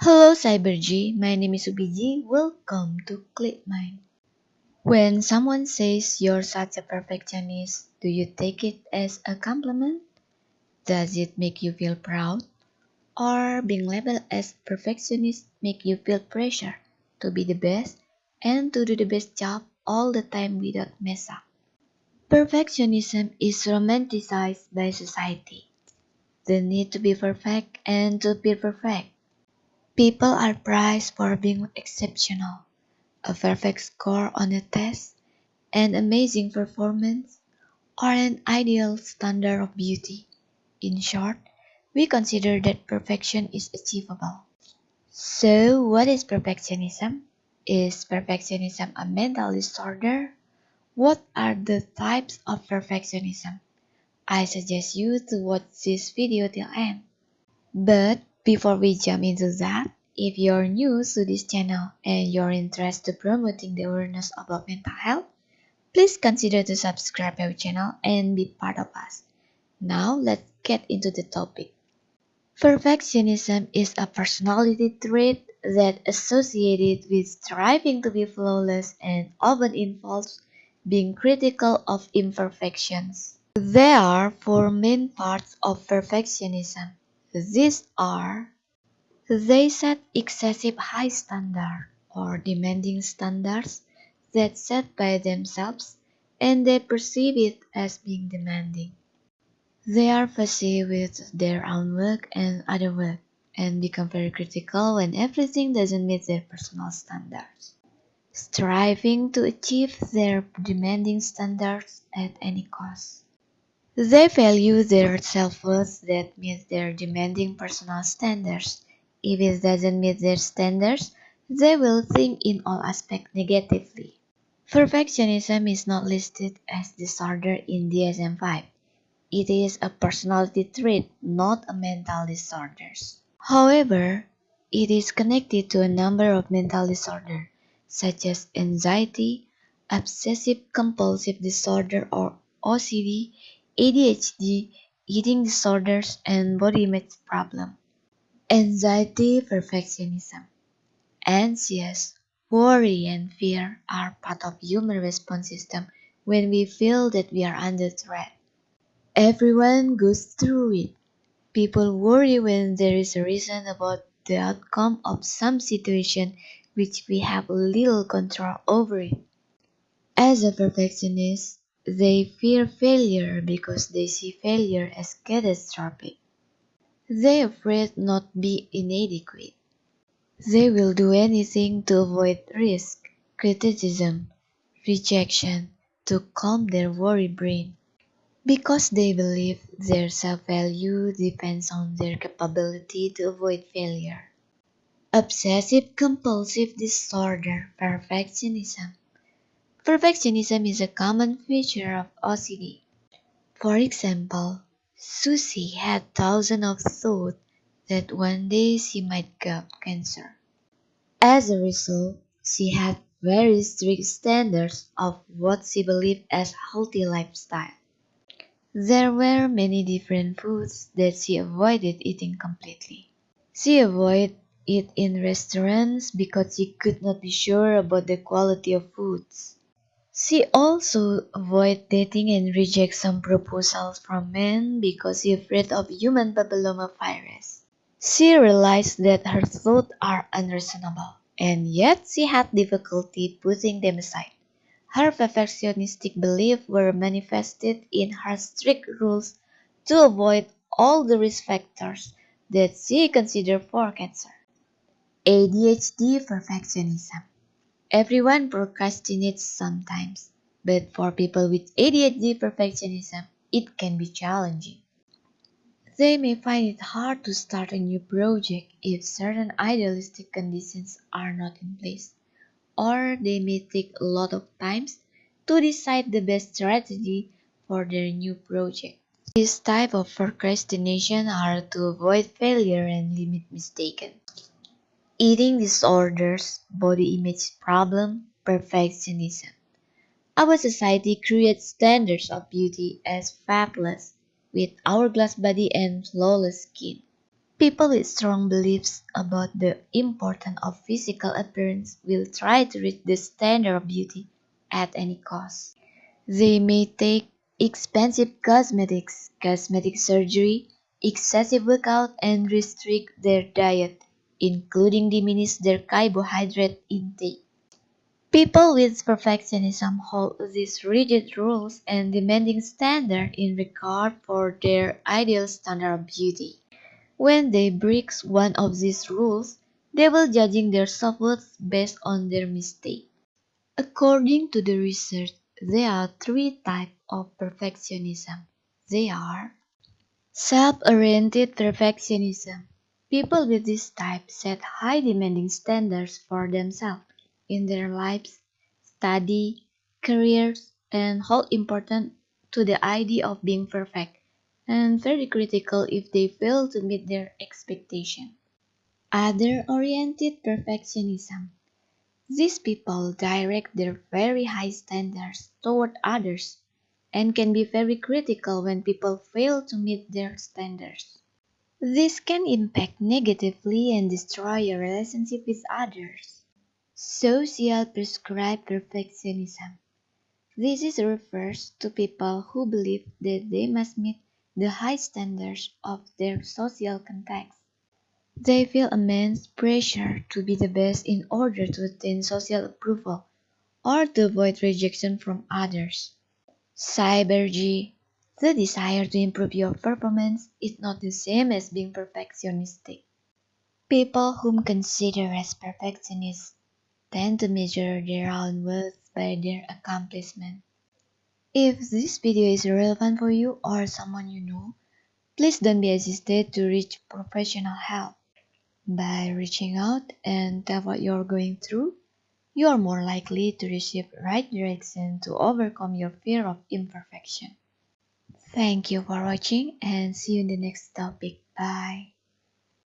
Hello Cyberji, my name is Ubiji. Welcome to Click Mind. When someone says you're such a perfectionist, do you take it as a compliment? Does it make you feel proud? Or being labeled as perfectionist make you feel pressure to be the best and to do the best job all the time without mess up? Perfectionism is romanticized by society. The need to be perfect and to be perfect. People are prized for being exceptional. A perfect score on a test, an amazing performance, or an ideal standard of beauty. In short, we consider that perfection is achievable. So, what is perfectionism? Is perfectionism a mental disorder? What are the types of perfectionism? I suggest you to watch this video till end. But before we jump into that, if you're new to this channel and you're interested in promoting the awareness about mental health, please consider to subscribe our channel and be part of us. Now let's get into the topic. Perfectionism is a personality trait that associated with striving to be flawless and often involves being critical of imperfections. There are four main parts of perfectionism. These are: they set excessive high standards or demanding standards that set by themselves and they perceive it as being demanding. They are fussy with their own work and other work and become very critical when everything doesn't meet their personal standards, striving to achieve their demanding standards at any cost. They value their self-worth that meets their demanding personal standards. If it doesn't meet their standards, they will think in all aspects negatively. Perfectionism is not listed as disorder in DSM-5. It is a personality trait, not a mental disorder. However, it is connected to a number of mental disorders, such as anxiety, obsessive compulsive disorder or OCD, ADHD, eating disorders, and body image problems. Anxiety, perfectionism, anxious, worry, and fear are part of human response system when we feel that we are under threat. Everyone goes through it. People worry when there is a reason about the outcome of some situation which we have little control over it. As a perfectionist, they fear failure because they see failure as catastrophic. They afraid not be inadequate. They will do anything to avoid risk, criticism, rejection, to calm their worry brain. Because they believe their self-value depends on their capability to avoid failure. Obsessive compulsive disorder, perfectionism. Perfectionism is a common feature of OCD. For example, Susie had thousands of thoughts that one day she might get cancer. As a result, she had very strict standards of what she believed as healthy lifestyle. There were many different foods that she avoided eating completely. She avoided it in restaurants because she could not be sure about the quality of foods. She also avoided dating and reject some proposals from men because she afraid of human papillomavirus. She realized that her thoughts are unreasonable, and yet she had difficulty putting them aside. Her perfectionistic beliefs were manifested in her strict rules to avoid all the risk factors that she considered for cancer. ADHD perfectionism. Everyone procrastinates sometimes, but for people with ADHD perfectionism, it can be challenging. They may find it hard to start a new project if certain idealistic conditions are not in place, or they may take a lot of time to decide the best strategy for their new project. This type of procrastination are to avoid failure and limit mistakes. Eating disorders, body image problem, perfectionism. Our society creates standards of beauty as fabulous, with hourglass body and flawless skin. People with strong beliefs about the importance of physical appearance will try to reach the standard of beauty at any cost. They may take expensive cosmetics, cosmetic surgery, excessive workout, and restrict their diet, including diminish their carbohydrate intake. People with perfectionism hold these rigid rules and demanding standard in regard for their ideal standard of beauty. When they break one of these rules, they will judging their self-worth based on their mistake. According to the research, there are three types of perfectionism. They are self-oriented perfectionism. People with this type set high demanding standards for themselves in their lives, study, careers, and hold important to the idea of being perfect and very critical if they fail to meet their expectation. Other-oriented perfectionism. These people direct their very high standards toward others and can be very critical when people fail to meet their standards. This can impact negatively and destroy your relationship with others. Social prescribed perfectionism. Refers to people who believe that they must meet the high standards of their social context. They feel immense pressure to be the best in order to attain social approval or to avoid rejection from others. Cyberji, the desire to improve your performance is not the same as being perfectionistic. People whom consider as perfectionists tend to measure their own worth by their accomplishment. If this video is relevant for you or someone you know, please don't be hesitant to reach professional help. By reaching out and tell what you're going through, you are more likely to receive right direction to overcome your fear of imperfection. Thank you for watching and see you in the next topic. Bye.